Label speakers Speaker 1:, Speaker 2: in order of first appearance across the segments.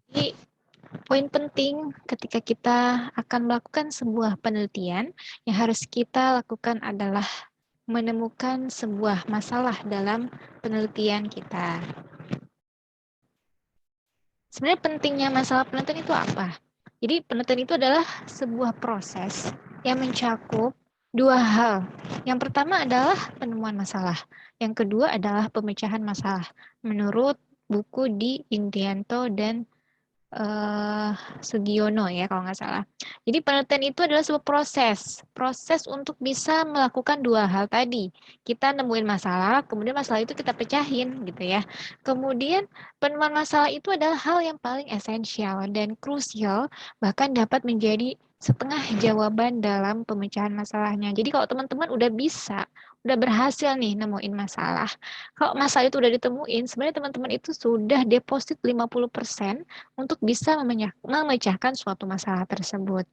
Speaker 1: Jadi, poin penting ketika kita akan melakukan sebuah penelitian, yang harus kita lakukan adalah menemukan sebuah masalah dalam penelitian kita. Sebenarnya pentingnya masalah penelitian itu apa? Jadi penelitian itu adalah sebuah proses yang mencakup dua hal. Yang pertama adalah penemuan masalah. Yang kedua adalah pemecahan masalah. Menurut buku di Indianto dan Sugiono ya kalau nggak salah. Jadi penelitian itu adalah sebuah proses untuk bisa melakukan dua hal tadi. Kita nemuin masalah, kemudian masalah itu kita pecahin gitu ya. Kemudian penemuan masalah itu adalah hal yang paling esensial dan krusial, bahkan dapat menjadi setengah jawaban dalam pemecahan masalahnya. Jadi kalau teman-teman udah berhasil nih nemuin masalah. Kalau masalah itu udah ditemuin, sebenarnya teman-teman itu sudah deposit 50% untuk bisa memecahkan suatu masalah tersebut.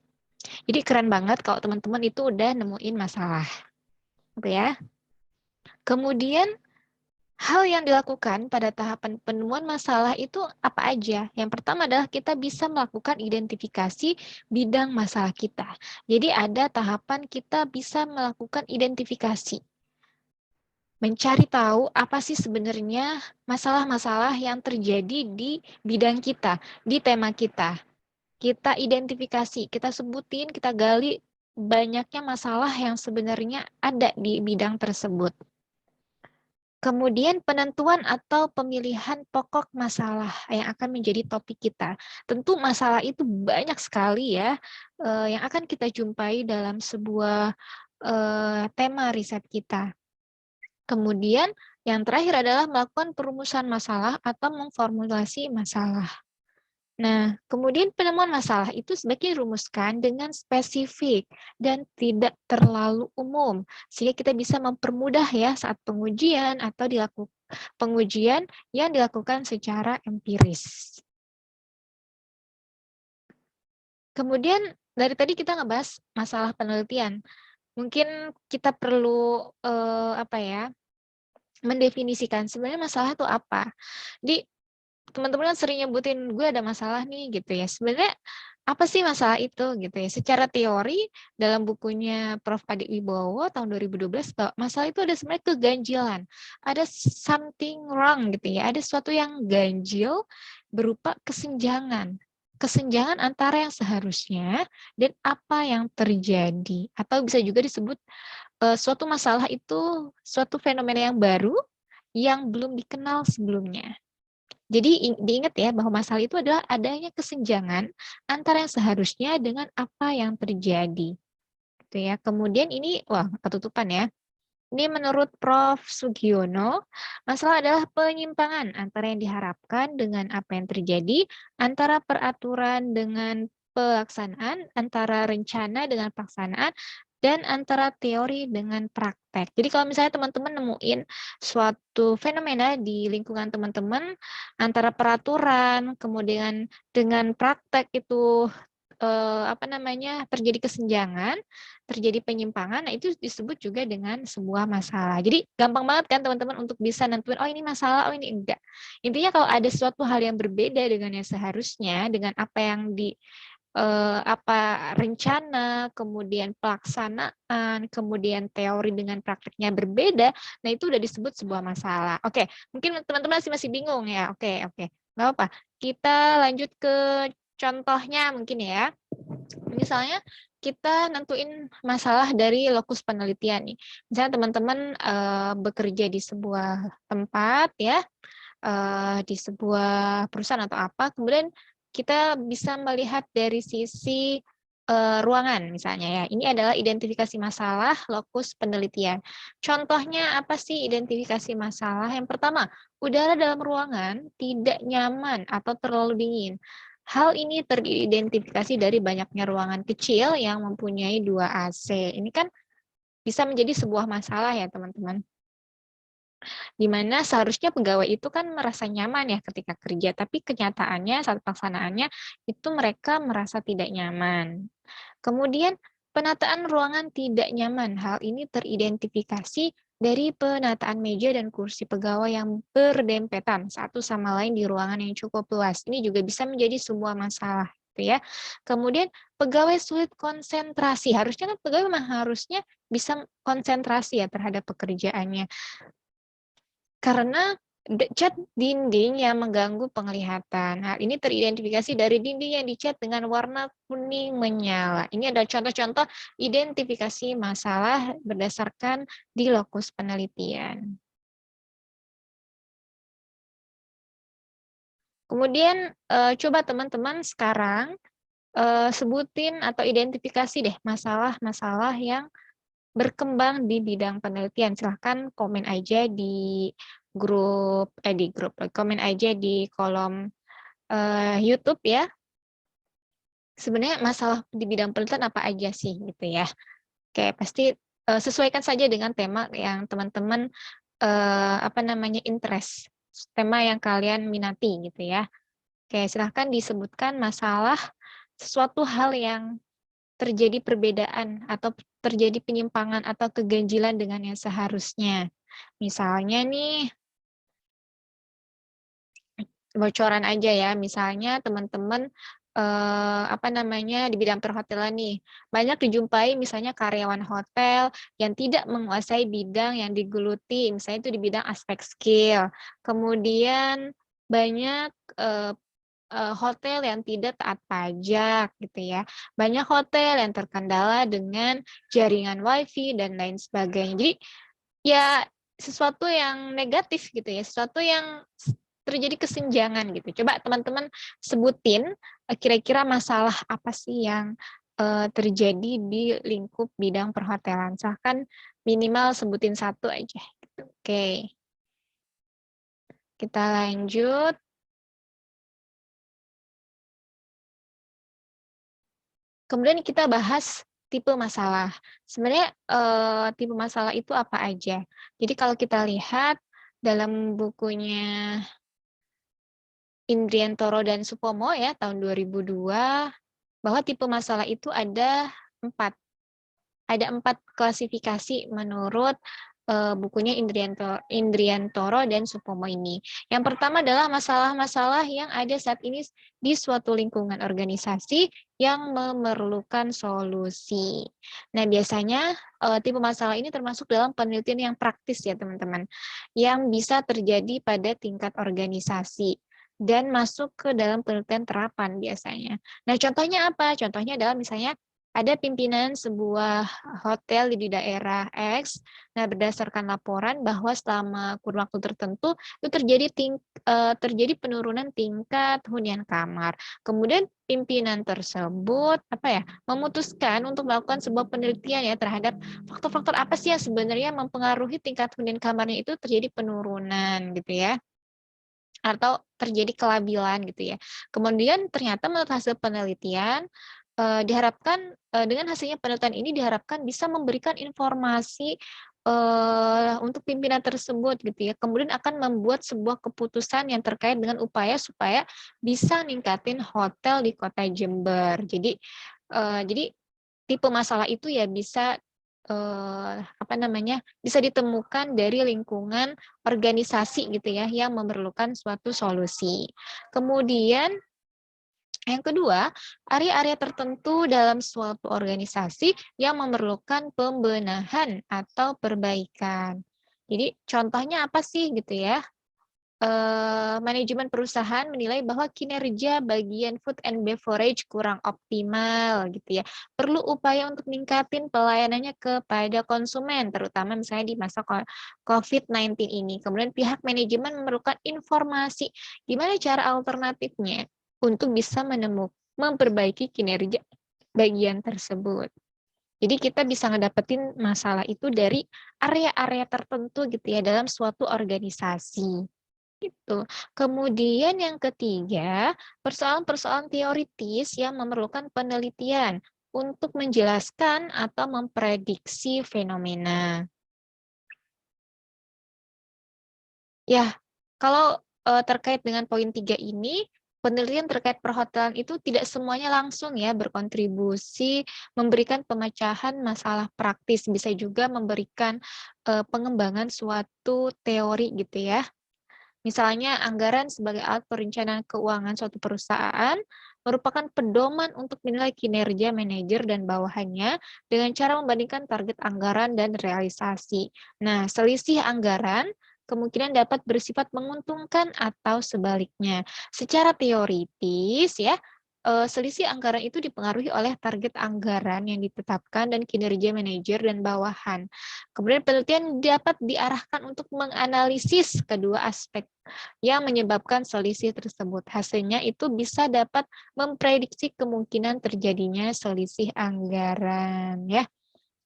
Speaker 1: Jadi keren banget kalau teman-teman itu udah nemuin masalah. Oke ya. Kemudian hal yang dilakukan pada tahapan penemuan masalah itu apa aja? Yang pertama adalah kita bisa melakukan identifikasi bidang masalah kita. Jadi ada tahapan kita bisa melakukan identifikasi. Mencari tahu apa sih sebenarnya masalah-masalah yang terjadi di bidang kita, di tema kita. Kita identifikasi, kita sebutin, kita gali banyaknya masalah yang sebenarnya ada di bidang tersebut. Kemudian penentuan atau pemilihan pokok masalah yang akan menjadi topik kita. Tentu masalah itu banyak sekali ya yang akan kita jumpai dalam sebuah tema riset kita. Kemudian yang terakhir adalah melakukan perumusan masalah atau memformulasi masalah. Nah, kemudian penemuan masalah itu sebaiknya dirumuskan dengan spesifik dan tidak terlalu umum, sehingga kita bisa mempermudah ya saat pengujian atau pengujian yang dilakukan secara empiris. Kemudian dari tadi kita ngebahas masalah penelitian. Mungkin kita perlu mendefinisikan sebenarnya masalah itu apa. Jadi teman-teman kan sering nyebutin gue ada masalah nih gitu ya. Sebenarnya apa sih masalah itu gitu ya? Secara teori dalam bukunya Prof. Adik Wibowo tahun 2012 bahwa masalah itu ada sebenarnya keganjilan. Ada something wrong gitu ya. Ada sesuatu yang ganjil berupa kesenjangan. Kesenjangan antara yang seharusnya dan apa yang terjadi. Atau bisa juga disebut suatu masalah itu suatu fenomena yang baru yang belum dikenal sebelumnya. Jadi diingat ya bahwa masalah itu adalah adanya kesenjangan antara yang seharusnya dengan apa yang terjadi. Gitu ya. Kemudian ini ketutupan ya. Ini menurut Prof. Sugiono, masalah adalah penyimpangan antara yang diharapkan dengan apa yang terjadi, antara peraturan dengan pelaksanaan, antara rencana dengan pelaksanaan, dan antara teori dengan praktek. Jadi kalau misalnya teman-teman nemuin suatu fenomena di lingkungan teman-teman, antara peraturan, kemudian dengan praktek itu terjadi kesenjangan, terjadi penyimpangan, nah itu disebut juga dengan sebuah masalah. Jadi gampang banget kan teman-teman untuk bisa nentuin, oh ini masalah, oh ini enggak. Intinya kalau ada suatu hal yang berbeda dengan yang seharusnya, dengan apa yang rencana, kemudian pelaksanaan, kemudian teori dengan prakteknya berbeda, nah itu udah disebut sebuah masalah. Oke, mungkin teman-teman masih bingung ya. Oke, nggak apa-apa. Kita lanjut ke contohnya mungkin ya. Misalnya kita nentuin masalah dari lokus penelitian nih. Misalnya teman-teman bekerja di sebuah tempat ya, di sebuah perusahaan atau apa, kemudian kita bisa melihat dari sisi ruangan misalnya ya. Ini adalah identifikasi masalah lokus penelitian. Contohnya apa sih identifikasi masalah? Yang pertama, udara dalam ruangan tidak nyaman atau terlalu dingin. Hal ini teridentifikasi dari banyaknya ruangan kecil yang mempunyai 2 AC. Ini kan bisa menjadi sebuah masalah ya teman-teman. Di mana seharusnya pegawai itu kan merasa nyaman ya ketika kerja, tapi kenyataannya saat pelaksanaannya itu mereka merasa tidak nyaman. Kemudian penataan ruangan tidak nyaman, hal ini teridentifikasi dari penataan meja dan kursi pegawai yang berdempetan satu sama lain di ruangan yang cukup luas. Ini juga bisa menjadi sebuah masalah, gitu ya. Kemudian pegawai sulit konsentrasi. Harusnya kan pegawai memang harusnya bisa konsentrasi ya terhadap pekerjaannya. Karena cat dinding yang mengganggu penglihatan. Hal ini teridentifikasi dari dinding yang dicat dengan warna kuning menyala. Ini adalah contoh-contoh identifikasi masalah berdasarkan di lokus penelitian. Kemudian coba teman-teman sekarang sebutin atau identifikasi deh masalah-masalah yang berkembang di bidang penelitian. Silahkan komen aja di komen aja di kolom YouTube ya. Sebenarnya masalah di bidang penelitian apa aja sih gitu ya. Oke, pasti sesuaikan saja dengan tema yang teman-teman interest, tema yang kalian minati gitu ya. Oke, silahkan disebutkan masalah sesuatu hal yang terjadi perbedaan atau terjadi penyimpangan atau keganjilan dengan yang seharusnya. Misalnya nih, bocoran aja ya, misalnya teman-teman di bidang perhotelan nih, banyak dijumpai misalnya karyawan hotel yang tidak menguasai bidang yang digeluti, misalnya itu di bidang aspek skill. Kemudian banyak hotel yang tidak taat pajak gitu ya. Banyak hotel yang terkendala dengan jaringan wifi dan lain sebagainya. Jadi ya sesuatu yang negatif gitu ya, sesuatu yang terjadi kesenjangan gitu. Coba teman-teman sebutin kira-kira masalah apa sih yang terjadi di lingkup bidang perhotelan. Misalkan minimal sebutin satu aja. Gitu. Oke, kita lanjut. Kemudian kita bahas tipe masalah. Sebenarnya tipe masalah itu apa aja? Jadi kalau kita lihat dalam bukunya Indriantoro dan Supomo ya tahun 2002, bahwa tipe masalah itu ada 4. Ada 4 klasifikasi menurut bukunya Indriantoro dan Supomo ini. Yang pertama adalah masalah-masalah yang ada saat ini di suatu lingkungan organisasi yang memerlukan solusi. Nah, biasanya tipe masalah ini termasuk dalam penelitian yang praktis ya, teman-teman, yang bisa terjadi pada tingkat organisasi dan masuk ke dalam penelitian terapan biasanya. Nah, contohnya apa? Contohnya adalah misalnya ada pimpinan sebuah hotel di daerah X. Nah, berdasarkan laporan bahwa selama kurun waktu tertentu itu terjadi penurunan tingkat hunian kamar. Kemudian pimpinan tersebut memutuskan untuk melakukan sebuah penelitian ya terhadap faktor-faktor apa sih yang sebenarnya mempengaruhi tingkat hunian kamarnya itu terjadi penurunan gitu ya, atau terjadi kelabilan gitu ya. Kemudian ternyata menurut hasil penelitian diharapkan dengan hasilnya penelitian ini diharapkan bisa memberikan informasi untuk pimpinan tersebut gitu ya. Kemudian akan membuat sebuah keputusan yang terkait dengan upaya supaya bisa ningkatin hotel di Kota Jember. Jadi tipe masalah itu ya bisa bisa ditemukan dari lingkungan organisasi gitu ya yang memerlukan suatu solusi. Kemudian yang kedua, area-area tertentu dalam suatu organisasi yang memerlukan pembenahan atau perbaikan. Jadi contohnya apa sih gitu ya? Manajemen perusahaan menilai bahwa kinerja bagian food and beverage kurang optimal gitu ya. Perlu upaya untuk meningkatin pelayanannya kepada konsumen, terutama misalnya di masa COVID-19 ini. Kemudian pihak manajemen memerlukan informasi gimana cara alternatifnya untuk bisa memperbaiki kinerja bagian tersebut. Jadi kita bisa ngedapetin masalah itu dari area-area tertentu gitu ya dalam suatu organisasi. Gitu. Kemudian yang ketiga, persoalan-persoalan teoritis yang memerlukan penelitian untuk menjelaskan atau memprediksi fenomena. Ya, kalau terkait dengan poin 3 ini, penelitian terkait perhotelan itu tidak semuanya langsung ya berkontribusi memberikan pemecahan masalah praktis, bisa juga memberikan, pengembangan suatu teori gitu ya. Misalnya anggaran sebagai alat perencanaan keuangan suatu perusahaan merupakan pedoman untuk menilai kinerja manajer dan bawahannya dengan cara membandingkan target anggaran dan realisasi. Nah, selisih anggaran kemungkinan dapat bersifat menguntungkan atau sebaliknya. Secara teoritis ya, selisih anggaran itu dipengaruhi oleh target anggaran yang ditetapkan dan kinerja manajer dan bawahan. Kemudian penelitian dapat diarahkan untuk menganalisis kedua aspek yang menyebabkan selisih tersebut. Hasilnya itu bisa dapat memprediksi kemungkinan terjadinya selisih anggaran ya.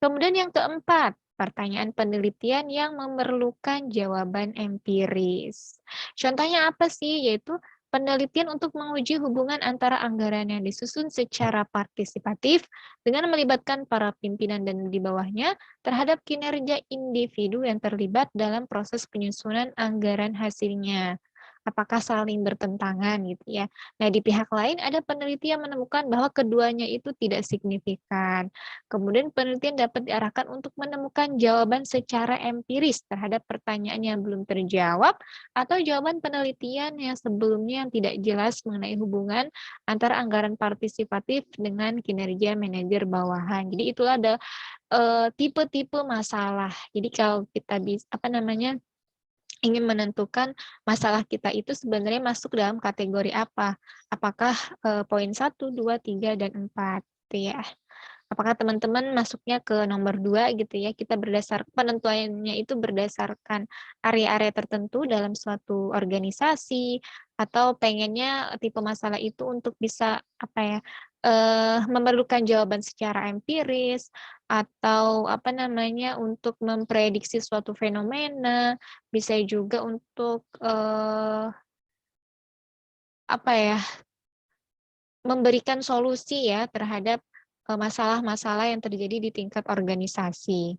Speaker 1: Kemudian yang keempat, pertanyaan penelitian yang memerlukan jawaban empiris. Contohnya apa sih? Yaitu penelitian untuk menguji hubungan antara anggaran yang disusun secara partisipatif dengan melibatkan para pimpinan dan di bawahnya terhadap kinerja individu yang terlibat dalam proses penyusunan anggaran hasilnya. Apakah saling bertentangan gitu ya. Nah, di pihak lain ada penelitian menemukan bahwa keduanya itu tidak signifikan. Kemudian penelitian dapat diarahkan untuk menemukan jawaban secara empiris terhadap pertanyaan yang belum terjawab atau jawaban penelitian yang sebelumnya yang tidak jelas mengenai hubungan antara anggaran partisipatif dengan kinerja manajer bawahan. Jadi itulah ada tipe-tipe masalah. Jadi kalau kita bisa apa namanya ingin menentukan masalah kita itu sebenarnya masuk dalam kategori apa? Apakah poin 1, 2, 3, dan 4 gitu ya. Apakah teman-teman masuknya ke nomor 2 gitu ya, kita penentuannya itu berdasarkan area-area tertentu dalam suatu organisasi, atau pengennya tipe masalah itu untuk bisa, apa ya, memerlukan jawaban secara empiris, atau apa namanya, untuk memprediksi suatu fenomena, bisa juga untuk, apa ya, memberikan solusi ya terhadap, masalah-masalah yang terjadi di tingkat organisasi.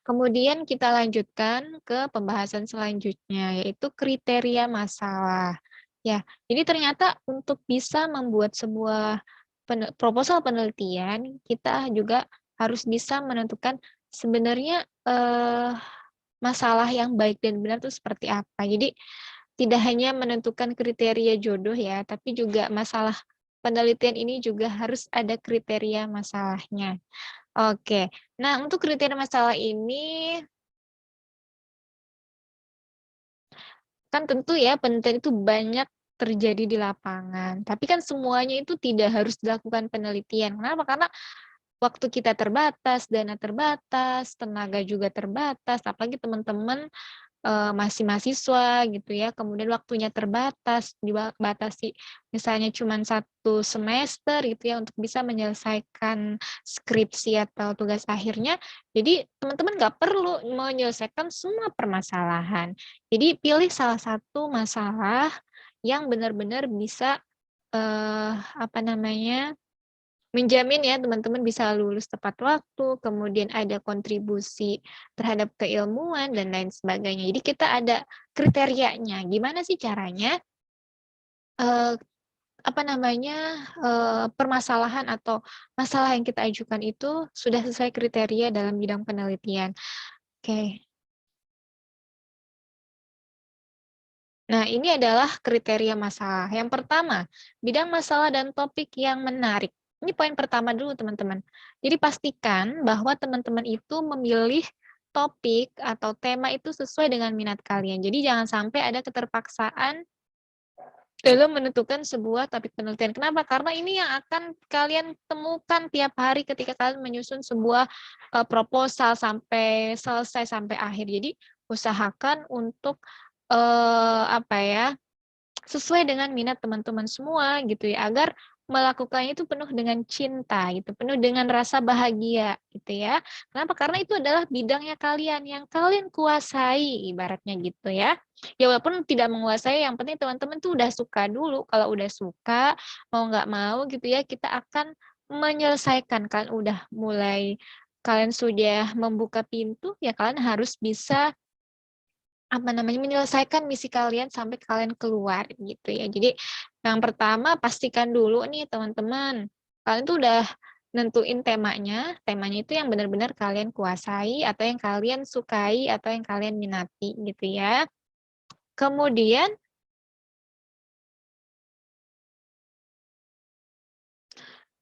Speaker 1: Kemudian kita lanjutkan ke pembahasan selanjutnya, yaitu kriteria masalah. Ya, jadi ternyata untuk bisa membuat sebuah proposal penelitian, kita juga harus bisa menentukan sebenarnya, masalah yang baik dan benar itu seperti apa. Jadi, tidak hanya menentukan kriteria jodoh ya, tapi juga masalah penelitian ini juga harus ada kriteria masalahnya. Oke. Nah, untuk kriteria masalah ini, kan tentu ya penelitian itu banyak terjadi di lapangan, tapi kan semuanya itu tidak harus dilakukan penelitian. Kenapa? Karena waktu kita terbatas, dana terbatas, tenaga juga terbatas, apalagi teman-teman masih mahasiswa gitu ya, kemudian waktunya terbatas, dibatasi misalnya cuma 1 semester gitu ya untuk bisa menyelesaikan skripsi atau tugas akhirnya, jadi teman-teman nggak perlu menyelesaikan semua permasalahan. Jadi pilih salah satu masalah yang benar-benar bisa, apa namanya, menjamin ya teman-teman bisa lulus tepat waktu, kemudian ada kontribusi terhadap keilmuan dan lain sebagainya. Jadi kita ada kriterianya, gimana sih caranya, eee, apa namanya, permasalahan atau masalah yang kita ajukan itu sudah sesuai kriteria dalam bidang penelitian. Oke. Nah, ini adalah kriteria masalah. Yang pertama, bidang masalah dan topik yang menarik. Ini poin pertama dulu, teman-teman. Jadi pastikan bahwa teman-teman itu memilih topik atau tema itu sesuai dengan minat kalian. Jadi jangan sampai ada keterpaksaan dalam menentukan sebuah topik penelitian. Kenapa? Karena ini yang akan kalian temukan tiap hari ketika kalian menyusun sebuah proposal sampai selesai sampai akhir. Jadi usahakan untuk apa ya, sesuai dengan minat teman-teman semua gitu ya, agar melakukannya itu penuh dengan cinta gitu, penuh dengan rasa bahagia gitu ya. Kenapa? Karena itu adalah bidangnya kalian, yang kalian kuasai ibaratnya gitu ya. Ya walaupun tidak menguasai, yang penting teman-teman tuh udah suka dulu, kalau udah suka, mau nggak mau gitu ya, kita akan menyelesaikan. Kan udah mulai kalian sudah membuka pintu, ya kalian harus bisa menyelesaikan misi kalian sampai kalian keluar gitu ya. Jadi yang pertama pastikan dulu nih teman-teman, kalian tuh udah nentuin temanya itu yang benar-benar kalian kuasai atau yang kalian sukai atau yang kalian minati gitu ya. Kemudian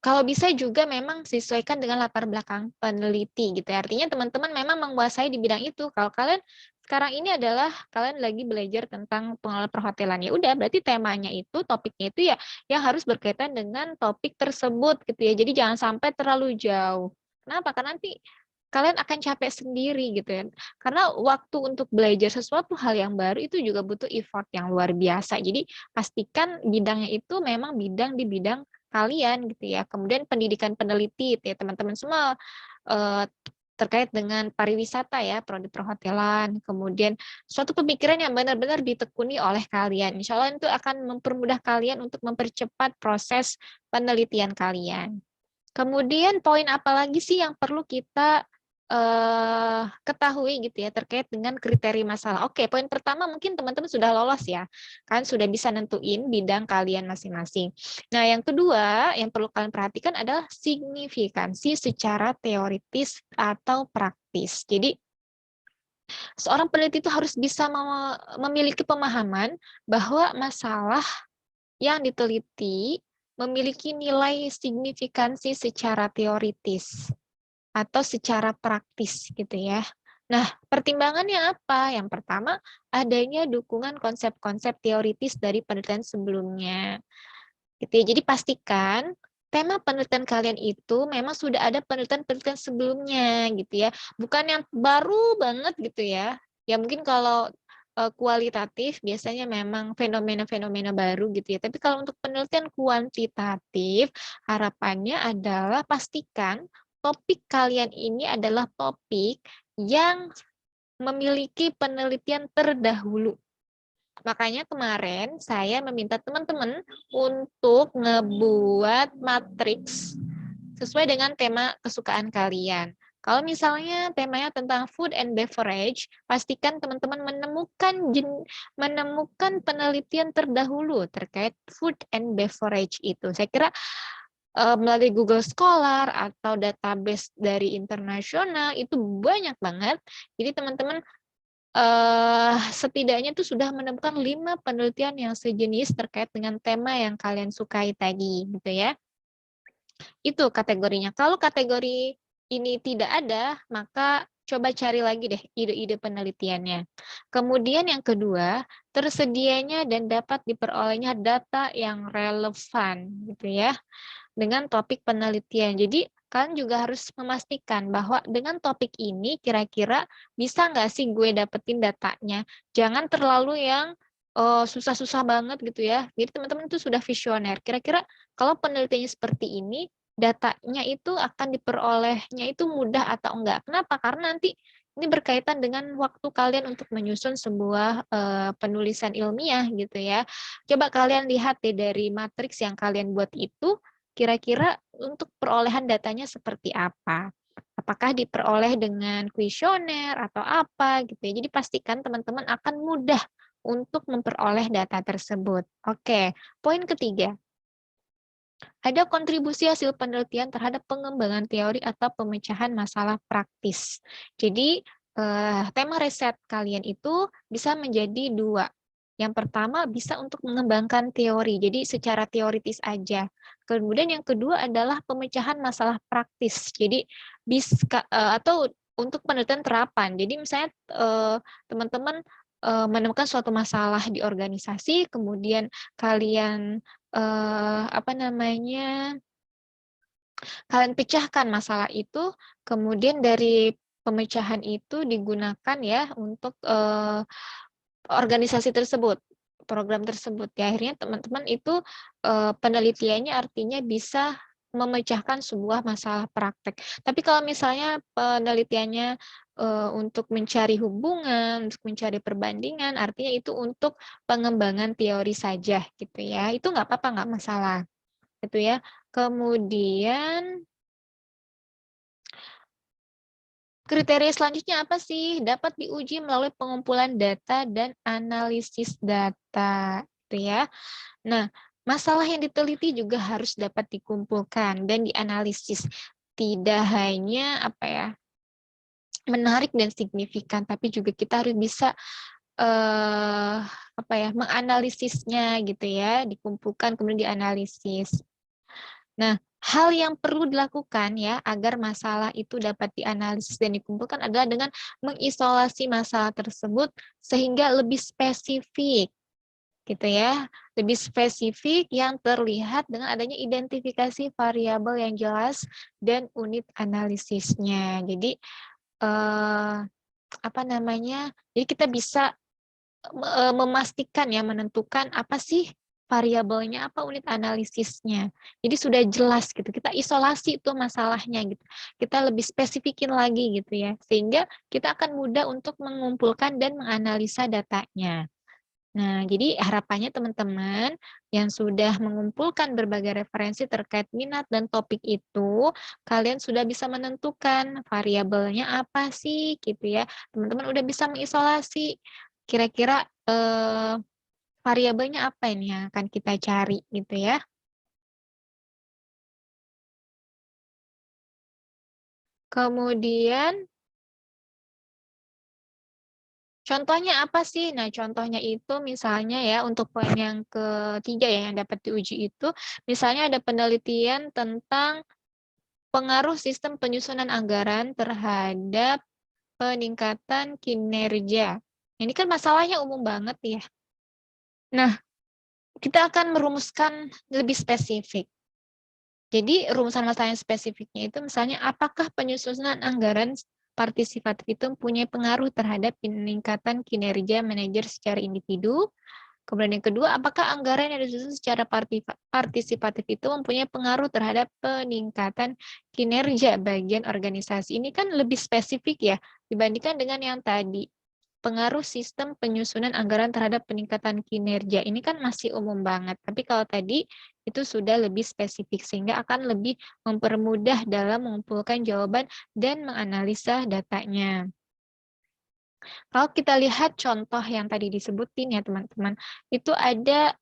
Speaker 1: kalau bisa juga memang sesuaikan dengan latar belakang peneliti gitu ya. Artinya teman-teman memang menguasai di bidang itu. Kalau kalian sekarang ini adalah kalian lagi belajar tentang pengelola perhotelan, ya udah berarti temanya itu, topiknya itu ya yang harus berkaitan dengan topik tersebut gitu ya. Jadi jangan sampai terlalu jauh. Kenapa? Karena nanti kalian akan capek sendiri gitu ya. Karena waktu untuk belajar sesuatu hal yang baru itu juga butuh effort yang luar biasa. Jadi pastikan bidangnya itu memang bidang di bidang kalian gitu ya. Kemudian pendidikan peneliti ya teman-teman semua terkait dengan pariwisata ya, prodi perhotelan, kemudian suatu pemikiran yang benar-benar ditekuni oleh kalian. Insya Allah itu akan mempermudah kalian untuk mempercepat proses penelitian kalian. Kemudian poin apa lagi sih yang perlu kita ketahui gitu ya terkait dengan kriteria masalah. Oke, poin pertama mungkin teman-teman sudah lolos ya, kan sudah bisa nentuin bidang kalian masing-masing. Nah, yang kedua yang perlu kalian perhatikan adalah signifikansi secara teoritis atau praktis. Jadi seorang peneliti itu harus bisa memiliki pemahaman bahwa masalah yang diteliti memiliki nilai signifikansi secara teoritis atau secara praktis gitu ya. Nah, pertimbangannya apa? Yang pertama, adanya dukungan konsep-konsep teoritis dari penelitian sebelumnya. Gitu ya. Jadi pastikan tema penelitian kalian itu memang sudah ada penelitian-penelitian sebelumnya gitu ya. Bukan yang baru banget gitu ya. Ya mungkin kalau kualitatif biasanya memang fenomena-fenomena baru gitu ya. Tapi kalau untuk penelitian kuantitatif, harapannya adalah pastikan topik kalian ini adalah topik yang memiliki penelitian terdahulu. Makanya kemarin saya meminta teman-teman untuk ngebuat matriks sesuai dengan tema kesukaan kalian. Kalau misalnya temanya tentang food and beverage, pastikan teman-teman menemukan penelitian terdahulu terkait food and beverage itu. Saya kira melalui Google Scholar atau database dari internasional itu banyak banget. Jadi teman-teman setidaknya tuh sudah menemukan 5 penelitian yang sejenis terkait dengan tema yang kalian sukai tadi, gitu ya. Itu kategorinya. Kalau kategori ini tidak ada, maka coba cari lagi deh ide-ide penelitiannya. Kemudian yang kedua, tersedianya dan dapat diperolehnya data yang relevan, gitu ya, dengan topik penelitian. Jadi kalian juga harus memastikan bahwa dengan topik ini kira-kira bisa nggak sih gue dapetin datanya. Jangan terlalu yang susah-susah banget gitu ya. Jadi teman-teman itu sudah visioner. Kira-kira kalau penelitiannya seperti ini, datanya itu akan diperolehnya itu mudah atau enggak. Kenapa? Karena nanti ini berkaitan dengan waktu kalian untuk menyusun sebuah penulisan ilmiah gitu ya. Coba kalian lihat deh dari matriks yang kalian buat itu, kira-kira untuk perolehan datanya seperti apa? Apakah diperoleh dengan kuesioner atau apa gitu ya. Jadi pastikan teman-teman akan mudah untuk memperoleh data tersebut. Oke, poin ketiga. Ada kontribusi hasil penelitian terhadap pengembangan teori atau pemecahan masalah praktis. Jadi, tema riset kalian itu bisa menjadi dua. Yang pertama bisa untuk mengembangkan teori, jadi secara teoritis aja. Kemudian yang kedua adalah pemecahan masalah praktis. Jadi bisa atau untuk penelitian terapan. Jadi misalnya teman-teman menemukan suatu masalah di organisasi, kemudian kalian apa namanya, kalian pecahkan masalah itu, kemudian dari pemecahan itu digunakan ya untuk organisasi tersebut, program tersebut. Ya akhirnya teman-teman itu penelitiannya artinya bisa memecahkan sebuah masalah praktek. Tapi kalau misalnya penelitiannya untuk mencari hubungan, untuk mencari perbandingan, artinya itu untuk pengembangan teori saja gitu ya. Itu nggak apa-apa, nggak masalah gitu ya. Kemudian Kriteria selanjutnya apa sih? Dapat diuji melalui pengumpulan data dan analisis data, gitu ya. Nah, masalah yang diteliti juga harus dapat dikumpulkan dan dianalisis. Tidak hanya apa ya, menarik dan signifikan, tapi juga kita harus bisa apa ya, menganalisisnya gitu ya, dikumpulkan kemudian dianalisis. Nah, hal yang perlu dilakukan ya agar masalah itu dapat dianalisis dan dikumpulkan adalah dengan mengisolasi masalah tersebut sehingga lebih spesifik gitu ya. Lebih spesifik yang terlihat dengan adanya identifikasi variabel yang jelas dan unit analisisnya. Jadi apa namanya? Jadi kita bisa memastikan ya, menentukan apa sih variabelnya, apa unit analisisnya. Jadi sudah jelas gitu, kita isolasi itu masalahnya gitu. Kita lebih spesifikin lagi gitu ya, sehingga kita akan mudah untuk mengumpulkan dan menganalisa datanya. Nah, jadi harapannya teman-teman yang sudah mengumpulkan berbagai referensi terkait minat dan topik itu, kalian sudah bisa menentukan variabelnya apa sih gitu ya. Teman-teman udah bisa mengisolasi kira-kira variabelnya apa ini yang akan kita cari gitu ya. Kemudian contohnya apa sih? Nah, contohnya itu misalnya ya untuk poin yang ketiga ya yang dapat diuji itu, misalnya ada penelitian tentang pengaruh sistem penyusunan anggaran terhadap peningkatan kinerja. Ini kan masalahnya umum banget ya. Nah, kita akan merumuskan lebih spesifik. Jadi rumusan masalah yang spesifiknya itu misalnya apakah penyusunan anggaran partisipatif itu mempunyai pengaruh terhadap peningkatan kinerja manajer secara individu. Kemudian yang kedua, apakah anggaran yang disusun secara partisipatif itu mempunyai pengaruh terhadap peningkatan kinerja bagian organisasi. Ini kan lebih spesifik ya dibandingkan dengan yang tadi. Pengaruh sistem penyusunan anggaran terhadap peningkatan kinerja. Ini kan masih umum banget. Tapi kalau tadi itu sudah lebih spesifik sehingga akan lebih mempermudah dalam mengumpulkan jawaban dan menganalisa datanya. Kalau kita lihat contoh yang tadi disebutin ya teman-teman, itu ada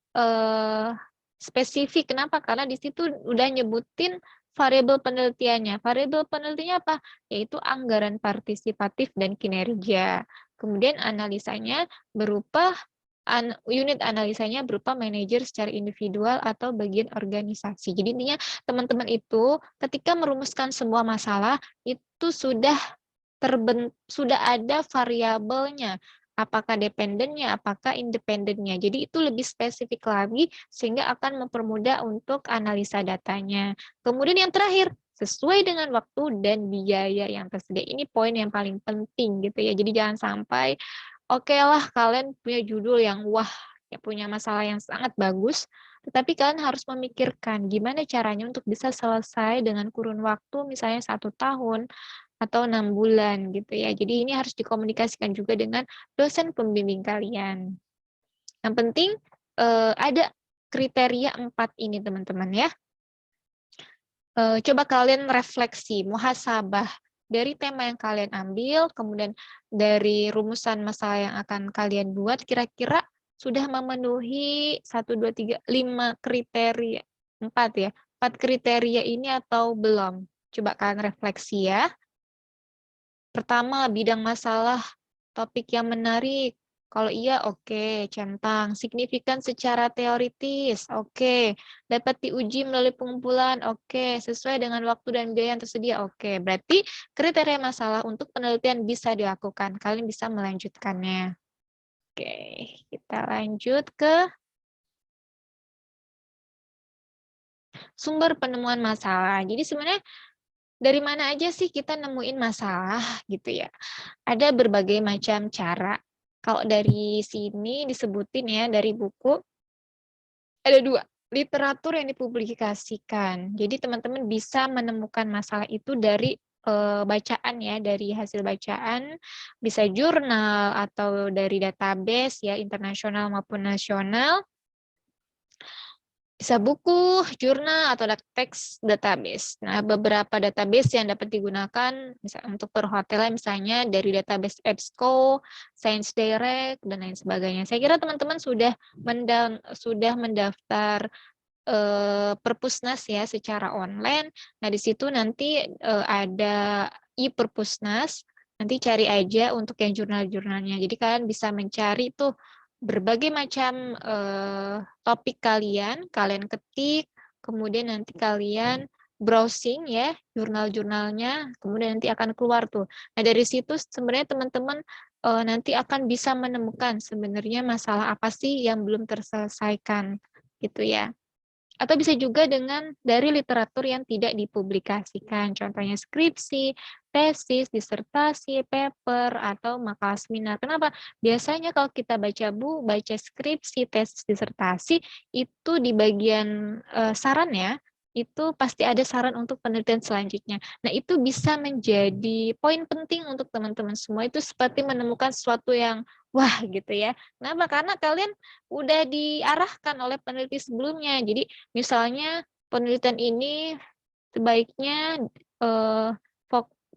Speaker 1: spesifik. Kenapa? Karena di situ udah nyebutin variabel penelitiannya. Variabel penelitiannya apa? Yaitu anggaran partisipatif dan kinerja. Kemudian analisanya berupa unit analisanya berupa manajer secara individual atau bagian organisasi. Jadi intinya teman-teman itu ketika merumuskan sebuah masalah itu sudah ada variabelnya, apakah dependennya, apakah independennya. Jadi itu lebih spesifik lagi sehingga akan mempermudah untuk analisa datanya. Kemudian yang terakhir, sesuai dengan waktu dan biaya yang tersedia. Ini poin yang paling penting gitu ya. Jadi jangan sampai oke lah kalian punya judul yang wah, ya punya masalah yang sangat bagus, tetapi kalian harus memikirkan gimana caranya untuk bisa selesai dengan kurun waktu misalnya 1 tahun atau 6 bulan gitu ya. Jadi ini harus dikomunikasikan juga dengan dosen pembimbing kalian. Yang penting ada kriteria 4 ini teman-teman ya. Coba kalian refleksi, muhasabah dari tema yang kalian ambil, kemudian dari rumusan masalah yang akan kalian buat, kira-kira sudah memenuhi 1, 2, 3, 5 kriteria, 4 ya, 4 kriteria ini atau belum? Coba kalian refleksi ya. Pertama, bidang masalah, topik yang menarik. Kalau iya, oke, centang. Signifikan secara teoritis, oke. Dapat diuji melalui pengumpulan, oke. Sesuai dengan waktu dan biaya yang tersedia, oke. Berarti kriteria masalah untuk penelitian bisa dilakukan. Kalian bisa melanjutkannya. Oke, kita lanjut ke sumber penemuan masalah. Jadi sebenarnya dari mana aja sih kita nemuin masalah gitu ya? Ada berbagai macam cara. Kalau dari sini disebutin ya, dari buku, ada 2, literatur yang dipublikasikan. Jadi teman-teman bisa menemukan masalah itu dari bacaan ya, dari hasil bacaan, bisa jurnal atau dari database ya, internasional maupun nasional. Bisa buku, jurnal, atau teks database. Nah, beberapa database yang dapat digunakan misalnya untuk perhotelan misalnya dari database EBSCO, Science Direct, dan lain sebagainya. Saya kira teman-teman sudah mendaftar Perpusnas ya secara online. Nah, di situ nanti ada e-Perpusnas. Nanti cari aja untuk yang jurnal-jurnalnya. Jadi kalian bisa mencari tuh berbagai macam topik kalian ketik, kemudian nanti kalian browsing ya jurnal-jurnalnya, kemudian nanti akan keluar tuh. Nah, dari situ sebenarnya teman-teman nanti akan bisa menemukan sebenarnya masalah apa sih yang belum terselesaikan gitu ya. Atau bisa juga dengan dari literatur yang tidak dipublikasikan, contohnya skripsi, tesis, disertasi, paper, atau makalah seminar. Kenapa? Biasanya kalau kita baca skripsi, tesis, disertasi, itu di bagian saran ya, itu pasti ada saran untuk penelitian selanjutnya. Nah, itu bisa menjadi poin penting untuk teman-teman semua, itu seperti menemukan sesuatu yang wah gitu ya. Kenapa? Karena kalian udah diarahkan oleh peneliti sebelumnya. Jadi misalnya penelitian ini sebaiknya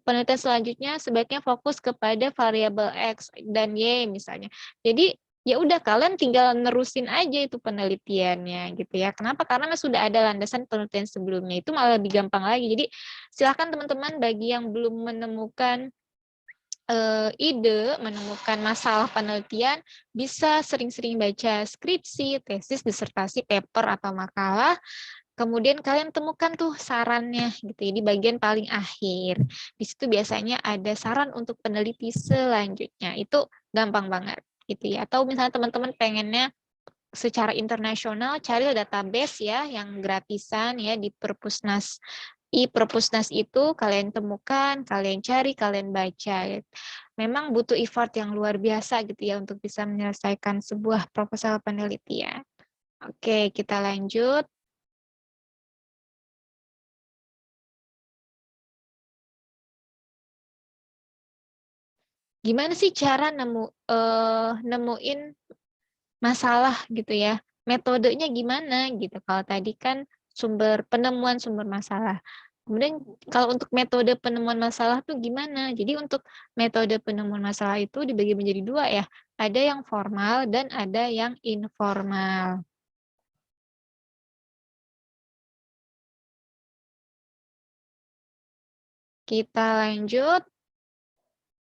Speaker 1: penelitian selanjutnya sebaiknya fokus kepada variabel X dan Y misalnya. Jadi ya udah kalian tinggal nerusin aja itu penelitiannya gitu ya. Kenapa? Karena sudah ada landasan penelitian sebelumnya. Itu malah lebih gampang lagi. Jadi silakan teman-teman bagi yang belum menemukan ide, menemukan masalah penelitian, bisa sering-sering baca skripsi, tesis, disertasi, paper, atau makalah, kemudian kalian temukan tuh sarannya gitu ya, di bagian paling akhir. Di situ biasanya ada saran untuk peneliti selanjutnya. Itu gampang banget gitu ya. Atau misalnya teman-teman pengennya secara internasional cari database ya yang gratisan ya di Perpusnas. Perpusnas itu kalian temukan, kalian cari, kalian baca. Memang butuh effort yang luar biasa gitu ya untuk bisa menyelesaikan sebuah proposal penelitian. Oke, kita lanjut. Gimana sih cara nemuin masalah gitu ya? Metodenya gimana gitu? Kalau tadi kan penemuan sumber masalah. Kemudian kalau untuk metode penemuan masalah tuh gimana? Jadi untuk metode penemuan masalah itu dibagi menjadi dua ya. Ada yang formal dan ada yang informal. Kita lanjut.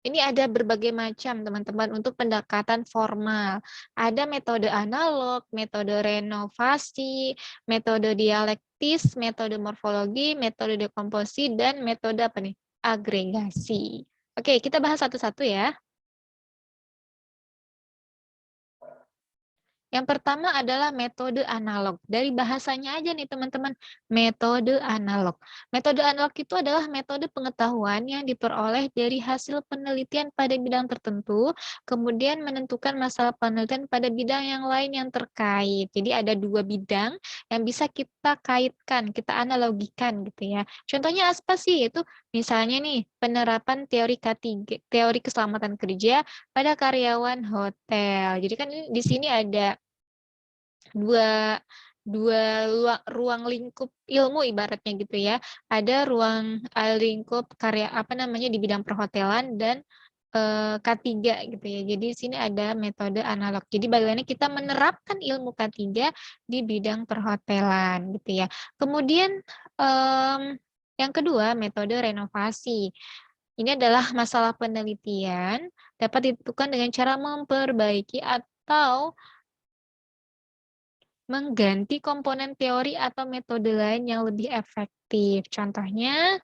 Speaker 1: Ini ada berbagai macam, teman-teman, untuk pendekatan formal. Ada metode analog, metode renovasi, metode dialektis, metode morfologi, metode dekomposisi, dan metode apa nih? Agregasi. Oke, kita bahas satu-satu ya. Yang pertama adalah metode analog. Dari bahasanya aja nih teman-teman, metode analog. Metode analog itu adalah metode pengetahuan yang diperoleh dari hasil penelitian pada bidang tertentu, kemudian menentukan masalah penelitian pada bidang yang lain yang terkait. Jadi ada dua bidang yang bisa kita kaitkan, kita analogikan gitu ya. Contohnya apa sih? Itu misalnya nih, penerapan teori K3, teori keselamatan kerja pada karyawan hotel. Jadi kan di sini ada dua ruang lingkup ilmu ibaratnya gitu ya. Ada ruang lingkup karya apa namanya di bidang perhotelan dan K3 gitu ya. Jadi di sini ada metode analog. Jadi bagaimana kita menerapkan ilmu K3 di bidang perhotelan gitu ya. Kemudian yang kedua metode renovasi. Ini adalah masalah penelitian dapat ditentukan dengan cara memperbaiki atau mengganti komponen teori atau metode lain yang lebih efektif. Contohnya,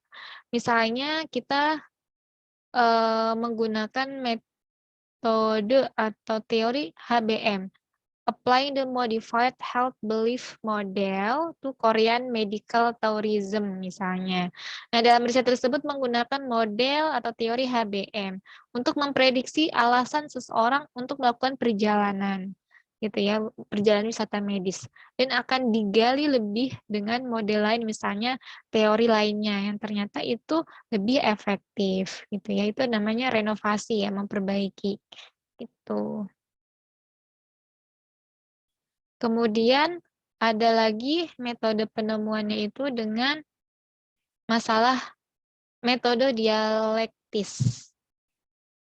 Speaker 1: misalnya kita menggunakan metode atau teori HBM, Applying the Modified Health Belief Model to Korean Medical Tourism misalnya. Nah, dalam riset tersebut menggunakan model atau teori HBM untuk memprediksi alasan seseorang untuk melakukan perjalanan gitu ya, perjalanan wisata medis, dan akan digali lebih dengan model lain misalnya teori lainnya yang ternyata itu lebih efektif gitu ya. Itu namanya renovasi ya, memperbaiki itu. Kemudian ada lagi metode penemuannya itu dengan masalah metode dialektis.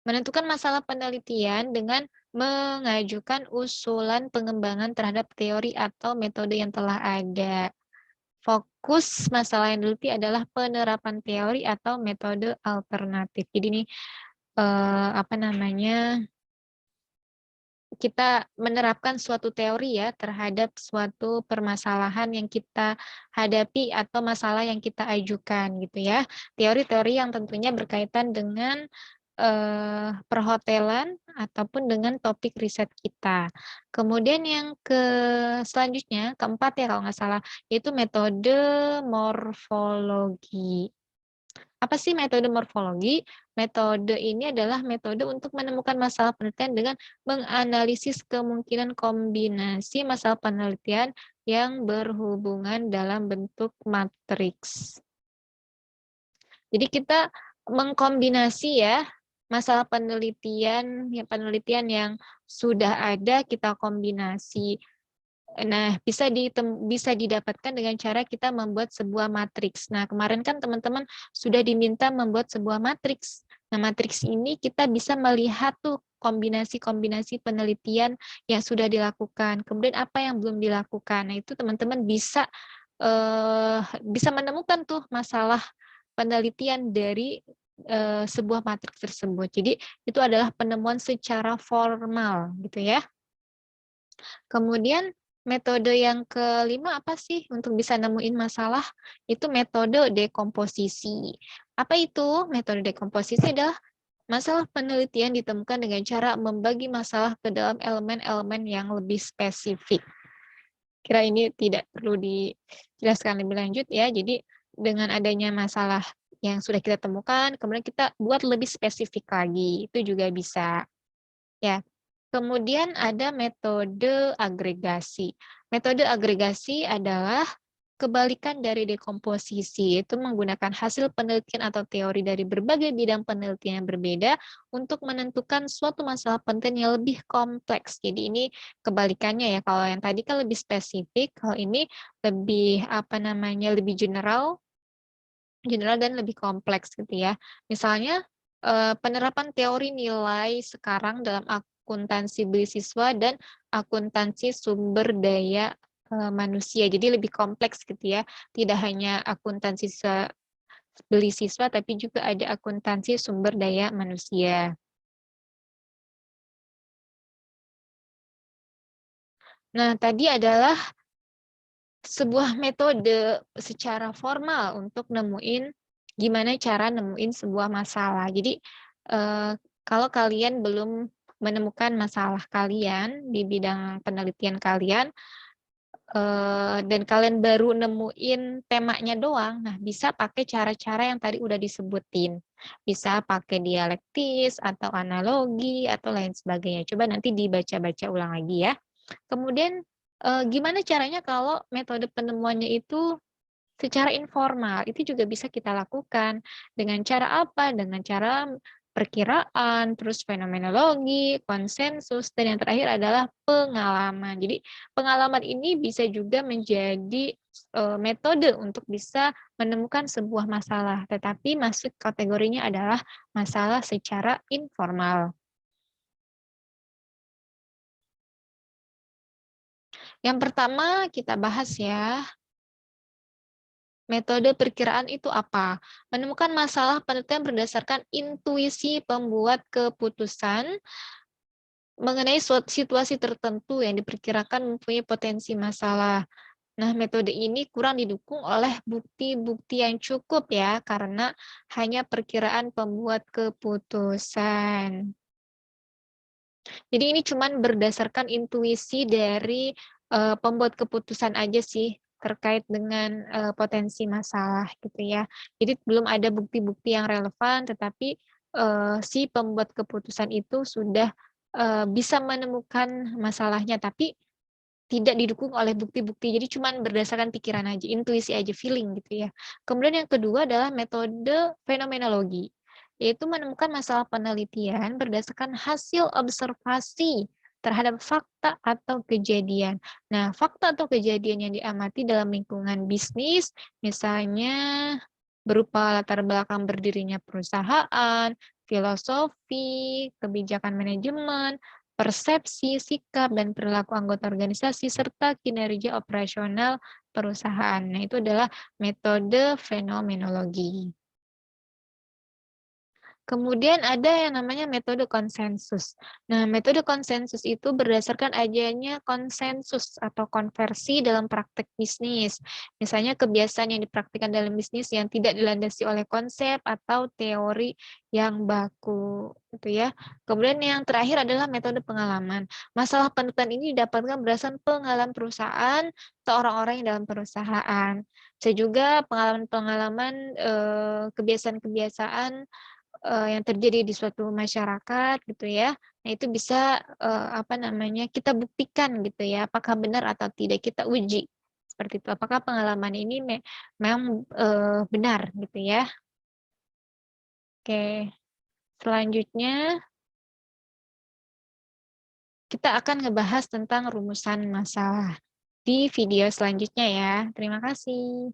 Speaker 1: Menentukan masalah penelitian dengan mengajukan usulan pengembangan terhadap teori atau metode yang telah ada. Fokus masalah yang diteliti adalah penerapan teori atau metode alternatif. Jadi ini apa namanya, kita menerapkan suatu teori ya terhadap suatu permasalahan yang kita hadapi atau masalah yang kita ajukan gitu ya. Teori-teori yang tentunya berkaitan dengan perhotelan ataupun dengan topik riset kita. Kemudian yang selanjutnya, keempat ya kalau nggak salah, yaitu metode morfologi. Apa sih metode morfologi? Metode ini adalah metode untuk menemukan masalah penelitian dengan menganalisis kemungkinan kombinasi masalah penelitian yang berhubungan dalam bentuk matriks. Jadi kita mengkombinasi ya masalah penelitian yang sudah ada kita kombinasi. Nah, bisa didapatkan dengan cara kita membuat sebuah matriks. Nah, kemarin kan teman-teman sudah diminta membuat sebuah matriks. Nah, matriks ini kita bisa melihat tuh kombinasi-kombinasi penelitian yang sudah dilakukan. Kemudian apa yang belum dilakukan. Nah, itu teman-teman bisa menemukan tuh masalah penelitian dari sebuah matriks tersebut. Jadi, itu adalah penemuan secara formal gitu ya. Kemudian metode yang kelima apa sih untuk bisa nemuin masalah? Itu metode dekomposisi. Apa itu? Metode dekomposisi adalah masalah penelitian ditemukan dengan cara membagi masalah ke dalam elemen-elemen yang lebih spesifik. Kira ini tidak perlu dijelaskan lebih lanjut ya. Jadi dengan adanya masalah yang sudah kita temukan, kemudian kita buat lebih spesifik lagi. Itu juga bisa. Ya. Kemudian ada metode agregasi. Metode agregasi adalah kebalikan dari dekomposisi, yaitu menggunakan hasil penelitian atau teori dari berbagai bidang penelitian yang berbeda untuk menentukan suatu masalah penting yang lebih kompleks. Jadi ini kebalikannya ya, kalau yang tadi kan lebih spesifik, kalau ini lebih lebih general dan lebih kompleks gitu ya. Misalnya penerapan teori nilai sekarang dalam akuntansi beasiswa dan akuntansi sumber daya manusia. Jadi lebih kompleks gitu ya. Tidak hanya akuntansi beasiswa tapi juga ada akuntansi sumber daya manusia. Nah, tadi adalah sebuah metode secara formal untuk gimana cara nemuin sebuah masalah. Jadi, kalau kalian belum menemukan masalah kalian di bidang penelitian kalian, dan kalian baru nemuin temanya doang, nah bisa pakai cara-cara yang tadi udah disebutin. Bisa pakai dialektis, atau analogi, atau lain sebagainya. Coba nanti dibaca-baca ulang lagi ya. Kemudian, gimana caranya kalau metode penemuannya itu secara informal? Itu juga bisa kita lakukan. Dengan cara apa? Dengan cara perkiraan, terus fenomenologi, konsensus, dan yang terakhir adalah pengalaman. Jadi, pengalaman ini bisa juga menjadi metode untuk bisa menemukan sebuah masalah, tetapi masuk kategorinya adalah masalah secara informal. Yang pertama kita bahas ya, metode perkiraan itu apa? Menemukan masalah penelitian berdasarkan intuisi pembuat keputusan mengenai situasi tertentu yang diperkirakan mempunyai potensi masalah. Nah, metode ini kurang didukung oleh bukti-bukti yang cukup ya, karena hanya perkiraan pembuat keputusan. Jadi ini cuman berdasarkan intuisi dari pembuat keputusan aja sih terkait dengan potensi masalah gitu ya. Jadi belum ada bukti-bukti yang relevan, tetapi si pembuat keputusan itu sudah bisa menemukan masalahnya, tapi tidak didukung oleh bukti-bukti. Jadi cuman berdasarkan pikiran aja, intuisi aja, feeling gitu ya. Kemudian yang kedua adalah metode fenomenologi, yaitu menemukan masalah penelitian berdasarkan hasil observasi terhadap fakta atau kejadian. Nah, fakta atau kejadian yang diamati dalam lingkungan bisnis, misalnya berupa latar belakang berdirinya perusahaan, filosofi, kebijakan manajemen, persepsi, sikap, dan perilaku anggota organisasi, serta kinerja operasional perusahaan. Nah, itu adalah metode fenomenologi. Kemudian ada yang namanya metode konsensus. Nah, metode konsensus itu berdasarkan adanya konsensus atau konversi dalam praktek bisnis. Misalnya kebiasaan yang dipraktikkan dalam bisnis yang tidak dilandasi oleh konsep atau teori yang baku, gitu ya. Kemudian yang terakhir adalah metode pengalaman. Masalah penutupan ini didapatkan berdasarkan pengalaman perusahaan atau orang-orang yang dalam perusahaan. Saya juga pengalaman-pengalaman kebiasaan-kebiasaan yang terjadi di suatu masyarakat gitu ya. Nah itu bisa, kita buktikan gitu ya, apakah benar atau tidak, kita uji, seperti itu. Apakah pengalaman ini memang, benar gitu ya. Oke, selanjutnya kita akan ngebahas tentang rumusan masalah di video selanjutnya ya. Terima kasih.